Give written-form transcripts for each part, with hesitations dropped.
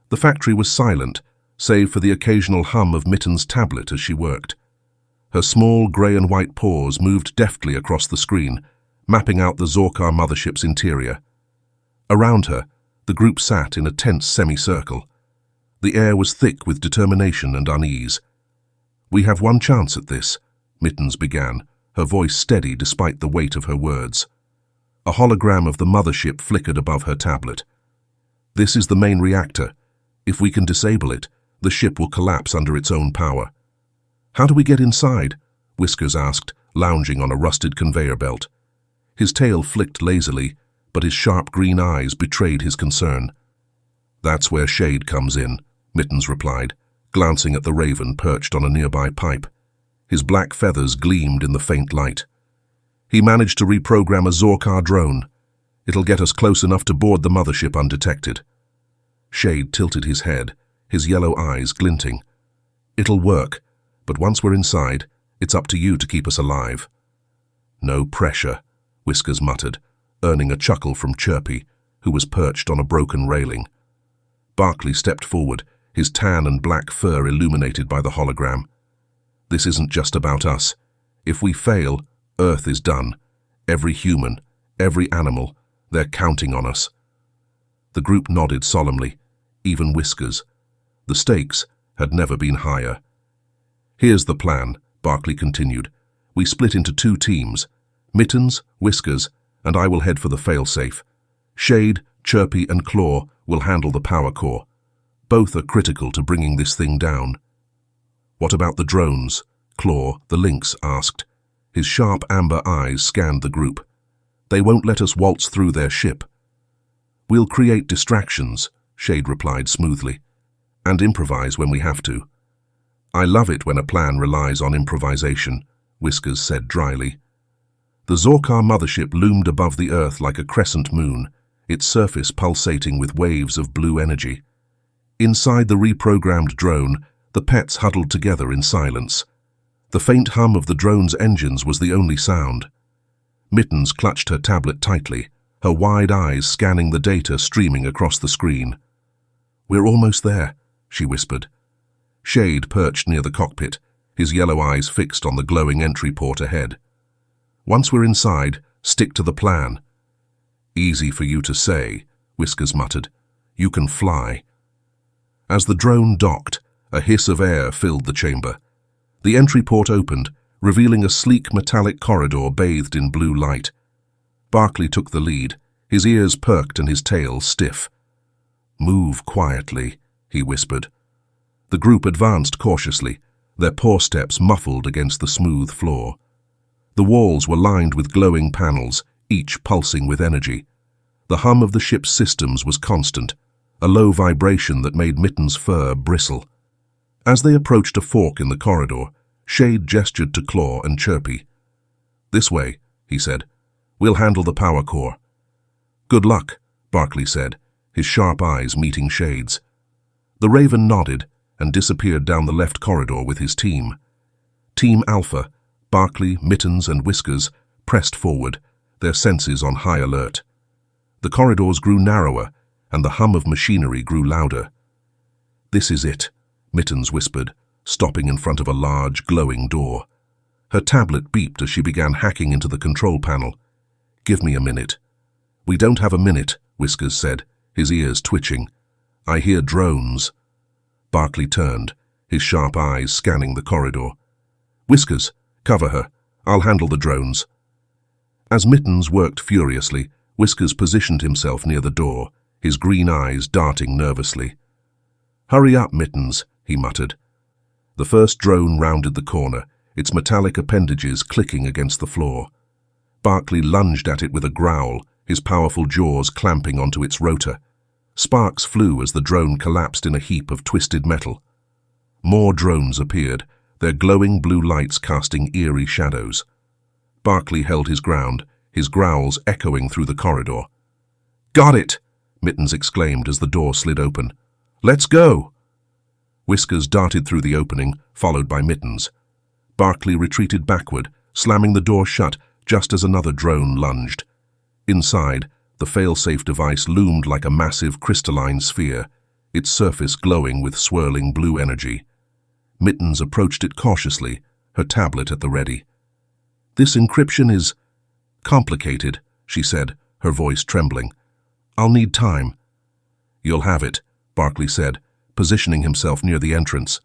The factory was silent, save for the occasional hum of Mitten's tablet as she worked. Her small grey and white paws moved deftly across the screen, mapping out the Zorkar mothership's interior. Around her, the group sat in a tense semicircle. The air was thick with determination and unease. "We have one chance at this," Mittens began, her voice steady despite the weight of her words. A hologram of the mothership flickered above her tablet. "This is the main reactor. If we can disable it, the ship will collapse under its own power." "How do we get inside?" Whiskers asked, lounging on a rusted conveyor belt. His tail flicked lazily, but his sharp green eyes betrayed his concern. "That's where Shade comes in," Mittens replied, glancing at the raven perched on a nearby pipe. His black feathers gleamed in the faint light. "He managed to reprogram a Zorkar drone. It'll get us close enough to board the mothership undetected." Shade tilted his head, his yellow eyes glinting. "It'll work, but once we're inside, it's up to you to keep us alive." "No pressure," Whiskers muttered, earning a chuckle from Chirpy, who was perched on a broken railing. Barkley stepped forward, his tan and black fur illuminated by the hologram. "This isn't just about us. If we fail, Earth is done. Every human, every animal, they're counting on us." The group nodded solemnly, even Whiskers. The stakes had never been higher. "Here's the plan," Barkley continued. "We split into 2 teams. Mittens, Whiskers, and I will head for the failsafe. Shade, Chirpy, and Claw will handle the power core. Both are critical to bringing this thing down." "What about the drones?" Claw, the lynx, asked. His sharp amber eyes scanned the group. "They won't let us waltz through their ship." "We'll create distractions," Shade replied smoothly, "and improvise when we have to." "I love it when a plan relies on improvisation," Whiskers said dryly. The Zorkar mothership loomed above the Earth like a crescent moon, its surface pulsating with waves of blue energy. Inside the reprogrammed drone, the pets huddled together in silence. The faint hum of the drone's engines was the only sound. Mittens clutched her tablet tightly, her wide eyes scanning the data streaming across the screen. "We're almost there," she whispered. Shade perched near the cockpit, his yellow eyes fixed on the glowing entry port ahead. "Once we're inside, stick to the plan." "Easy for you to say," Whiskers muttered. "You can fly." As the drone docked, a hiss of air filled the chamber. The entry port opened, revealing a sleek metallic corridor bathed in blue light. Barkley took the lead, his ears perked and his tail stiff. "Move quietly," he whispered. The group advanced cautiously, their paw steps muffled against the smooth floor. The walls were lined with glowing panels, each pulsing with energy. The hum of the ship's systems was constant, a low vibration that made Mitten's fur bristle. As they approached a fork in the corridor, Shade gestured to Claw and Chirpy. "This way," he said. "We'll handle the power core." "Good luck," Barkley said, his sharp eyes meeting Shade's. The Raven nodded and disappeared down the left corridor with his team. Team Alpha, Barkley, Mittens, and Whiskers, pressed forward, their senses on high alert. The corridors grew narrower, and the hum of machinery grew louder. "This is it," Mittens whispered, stopping in front of a large, glowing door. Her tablet beeped as she began hacking into the control panel. "Give me a minute." "We don't have a minute," Whiskers said, his ears twitching. "I hear drones." Barkley turned, his sharp eyes scanning the corridor. "Whiskers, cover her. I'll handle the drones." As Mittens worked furiously, Whiskers positioned himself near the door, his green eyes darting nervously. "Hurry up, Mittens," he muttered. The first drone rounded the corner, its metallic appendages clicking against the floor. Barkley lunged at it with a growl, his powerful jaws clamping onto its rotor. Sparks flew as the drone collapsed in a heap of twisted metal. More drones appeared, their glowing blue lights casting eerie shadows. Barkley held his ground, his growls echoing through the corridor. "Got it!" Mittens exclaimed as the door slid open. "Let's go!" Whiskers darted through the opening, followed by Mittens. Barkley retreated backward, slamming the door shut just as another drone lunged. Inside, the failsafe device loomed like a massive crystalline sphere, its surface glowing with swirling blue energy. Mittens approached it cautiously, her tablet at the ready. "This encryption is complicated," she said, her voice trembling. "I'll need time." "You'll have it," Barkley said, positioning himself near the entrance.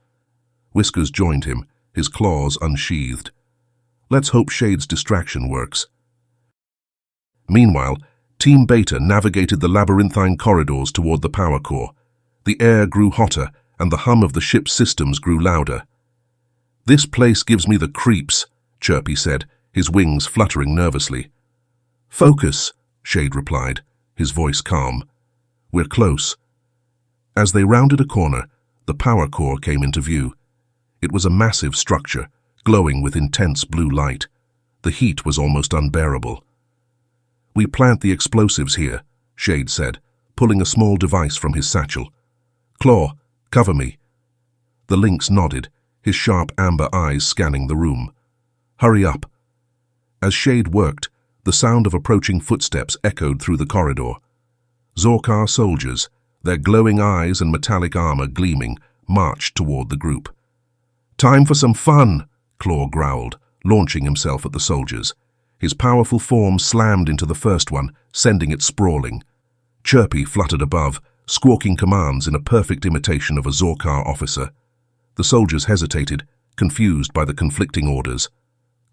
Whiskers joined him, his claws unsheathed. "Let's hope Shade's distraction works." Meanwhile, Team Beta navigated the labyrinthine corridors toward the power core. The air grew hotter, and the hum of the ship's systems grew louder. "This place gives me the creeps," Chirpy said, his wings fluttering nervously. "Focus," Shade replied, his voice calm. "We're close." As they rounded a corner, the power core came into view. It was a massive structure, glowing with intense blue light. The heat was almost unbearable. "We plant the explosives here," Shade said, pulling a small device from his satchel. "Claw, cover me." The lynx nodded, his sharp amber eyes scanning the room. "Hurry up." As Shade worked, the sound of approaching footsteps echoed through the corridor. Zorkar soldiers, their glowing eyes and metallic armor gleaming, marched toward the group. "Time for some fun," Claw growled, launching himself at the soldiers. His powerful form slammed into the first one, sending it sprawling. Chirpy fluttered above, squawking commands in a perfect imitation of a Zorkar officer. The soldiers hesitated, confused by the conflicting orders.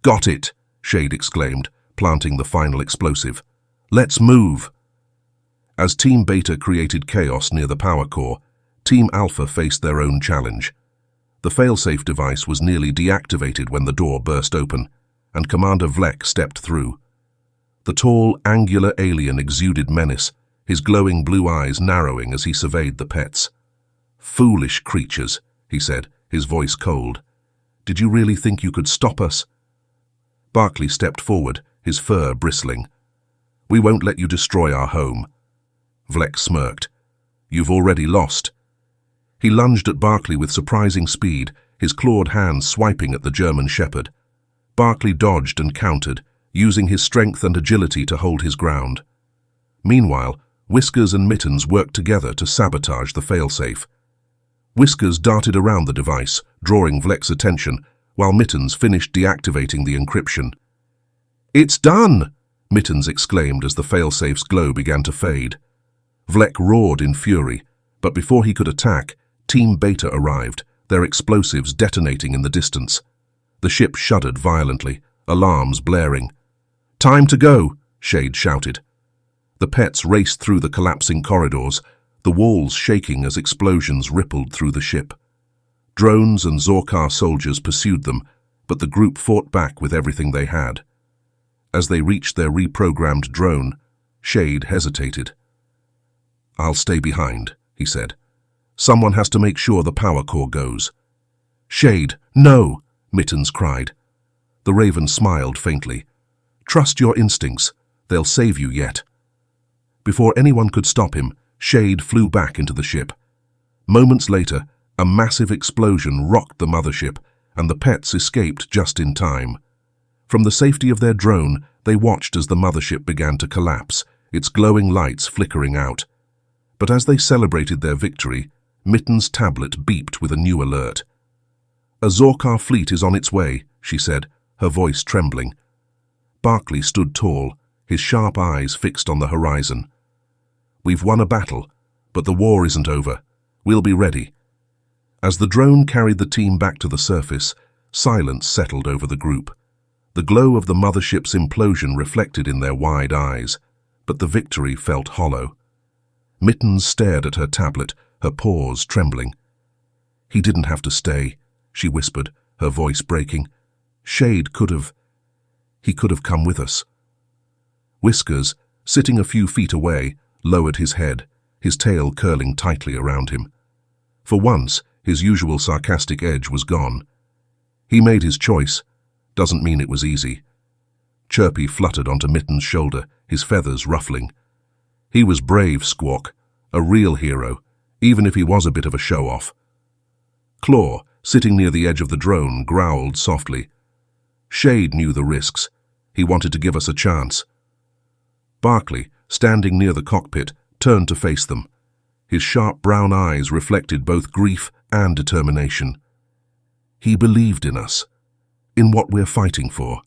"Got it," Shade exclaimed, planting the final explosive. "Let's move." As Team Beta created chaos near the power core, Team Alpha faced their own challenge. The failsafe device was nearly deactivated when the door burst open, and Commander Vlek stepped through. The tall, angular alien exuded menace, his glowing blue eyes narrowing as he surveyed the pets. "Foolish creatures," he said, his voice cold. "Did you really think you could stop us?" Barkley stepped forward, his fur bristling. "We won't let you destroy our home." Vlek smirked. "You've already lost." He lunged at Barkley with surprising speed, his clawed hands swiping at the German shepherd. Barkley dodged and countered, using his strength and agility to hold his ground. Meanwhile, Whiskers and Mittens worked together to sabotage the failsafe. Whiskers darted around the device, drawing Vlek's attention, while Mittens finished deactivating the encryption. "It's done!" Mittens exclaimed as the failsafe's glow began to fade. Vlek roared in fury, but before he could attack, Team Beta arrived, their explosives detonating in the distance. The ship shuddered violently, alarms blaring. "Time to go!" Shade shouted. The pets raced through the collapsing corridors, the walls shaking as explosions rippled through the ship. Drones and Zorkar soldiers pursued them, but the group fought back with everything they had. As they reached their reprogrammed drone, Shade hesitated. "I'll stay behind," he said. "Someone has to make sure the power core goes." "Shade, no!" Mittens cried. The Raven smiled faintly. "Trust your instincts. They'll save you yet." Before anyone could stop him, Shade flew back into the ship. Moments later, a massive explosion rocked the mothership, and the pets escaped just in time. From the safety of their drone, they watched as the mothership began to collapse, its glowing lights flickering out. But as they celebrated their victory, Mittens' tablet beeped with a new alert. "A Zorkar fleet is on its way," she said, her voice trembling. Barkley stood tall, his sharp eyes fixed on the horizon. "We've won a battle, but the war isn't over. We'll be ready." As the drone carried the team back to the surface, silence settled over the group. The glow of the mothership's implosion reflected in their wide eyes, but the victory felt hollow. Mittens stared at her tablet, her paws trembling. "He didn't have to stay," she whispered, her voice breaking. "Shade could have... He could have come with us." Whiskers, sitting a few feet away, lowered his head, his tail curling tightly around him. For once, his usual sarcastic edge was gone. He made his choice. Doesn't mean it was easy. Chirpy fluttered onto Mittens' shoulder, his feathers ruffling. He was brave, Squawk, a real hero, even if he was a bit of a show-off. Claw, sitting near the edge of the drone, growled softly. Shade knew the risks. He wanted to give us a chance. Barkley, standing near the cockpit, turned to face them. His sharp brown eyes reflected both grief and determination. He believed in us, in what we're fighting for.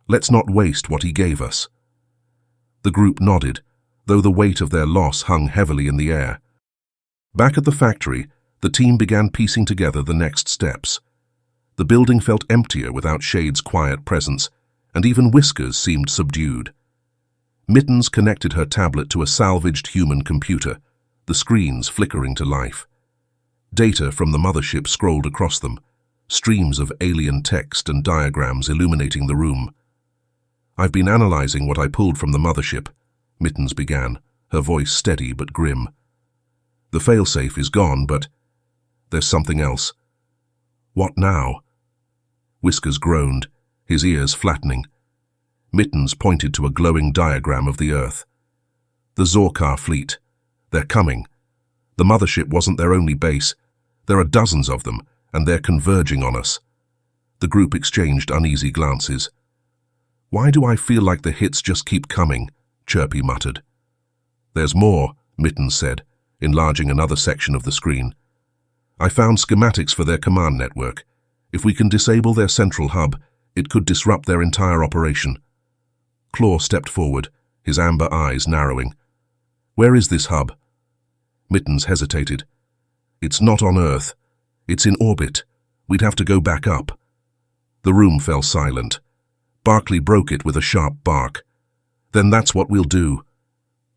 Let's not waste what he gave us. The group nodded, though the weight of their loss hung heavily in the air. Back at the factory, the team began piecing together the next steps. The building felt emptier without Shade's quiet presence, and even Whiskers seemed subdued. Mittens connected her tablet to a salvaged human computer, the screens flickering to life. Data from the mothership scrolled across them, streams of alien text and diagrams illuminating the room. "I've been analyzing what I pulled from the mothership," Mittens began, her voice steady but grim. "The failsafe is gone, but there's something else." "What now?" Whiskers groaned, his ears flattening. Mittens pointed to a glowing diagram of the Earth. "The Zorkar fleet. They're coming. The mothership wasn't their only base. There are dozens of them, and they're converging on us." The group exchanged uneasy glances. "Why do I feel like the hits just keep coming?" Chirpy muttered. "There's more," Mittens said, enlarging another section of the screen. "I found schematics for their command network. If we can disable their central hub, it could disrupt their entire operation." Claw stepped forward, his amber eyes narrowing. "Where is this hub?" Mittens hesitated. "It's not on Earth. It's in orbit. We'd have to go back up." The room fell silent. Barkley broke it with a sharp bark. "Then that's what we'll do."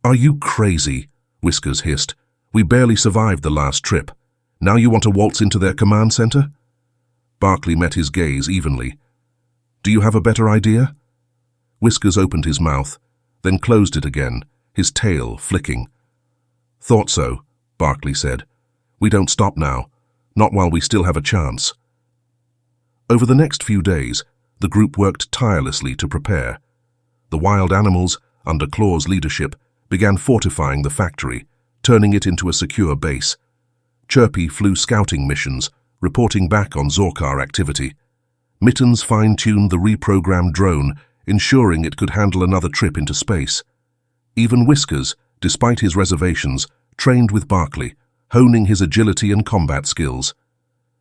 "Are you crazy?" Whiskers hissed. "We barely survived the last trip. Now you want to waltz into their command center?" Barkley met his gaze evenly. "Do you have a better idea?" Whiskers opened his mouth, then closed it again, his tail flicking. "Thought so," Barkley said. "We don't stop now, not while we still have a chance." Over the next few days, the group worked tirelessly to prepare. The wild animals, under Claw's leadership, began fortifying the factory, turning it into a secure base. Chirpy flew scouting missions, reporting back on Zorkar activity. Mittens fine-tuned the reprogrammed drone, ensuring it could handle another trip into space. Even Whiskers, despite his reservations, trained with Barkley, honing his agility and combat skills.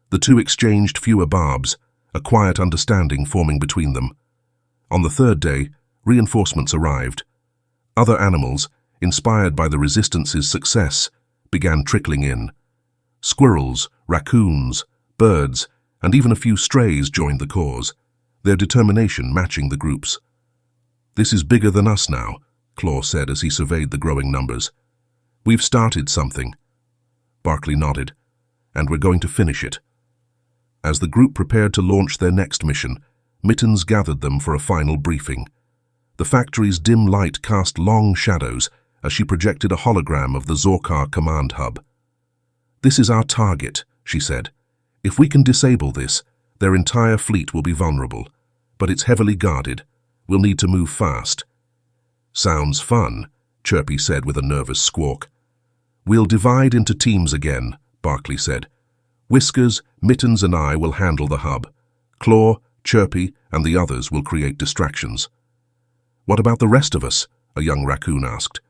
The two exchanged fewer barbs, a quiet understanding forming between them. On the third day, reinforcements arrived. Other animals, inspired by the Resistance's success, began trickling in. Squirrels, raccoons, birds, and even a few strays joined the cause, their determination matching the group's. "This is bigger than us now," Claw said as he surveyed the growing numbers. "We've started something." Barkley nodded. "And we're going to finish it." As the group prepared to launch their next mission, Mittens gathered them for a final briefing. The factory's dim light cast long shadows as she projected a hologram of the Zorkar command hub. "This is our target," she said. "If we can disable this, their entire fleet will be vulnerable, but it's heavily guarded. We'll need to move fast." "Sounds fun," Chirpy said with a nervous squawk. "We'll divide into teams again," Barkley said. "Whiskers, Mittens and I will handle the hub. Claw, Chirpy, and the others will create distractions." "What about the rest of us?" a young raccoon asked.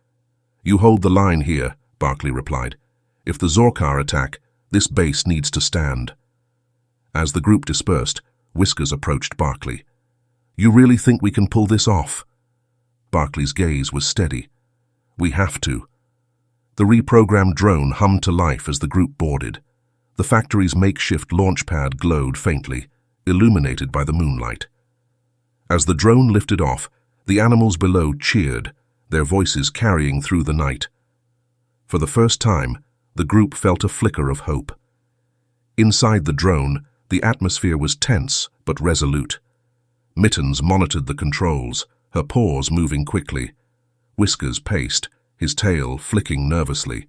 "You hold the line here," Barkley replied. "If the Zorkar attack, this base needs to stand." As the group dispersed, Whiskers approached Barkley. "You really think we can pull this off?" Barkley's gaze was steady. "We have to." The reprogrammed drone hummed to life as the group boarded. The factory's makeshift launch pad glowed faintly, illuminated by the moonlight. As the drone lifted off, the animals below cheered, their voices carrying through the night. For the first time, the group felt a flicker of hope. Inside the drone, the atmosphere was tense but resolute. Mittens monitored the controls, her paws moving quickly. Whiskers paced, his tail flicking nervously.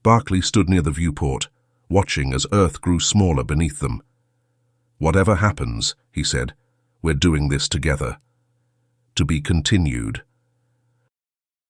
Barkley stood near the viewport, watching as Earth grew smaller beneath them. "Whatever happens," he said, "we're doing this together." To be continued.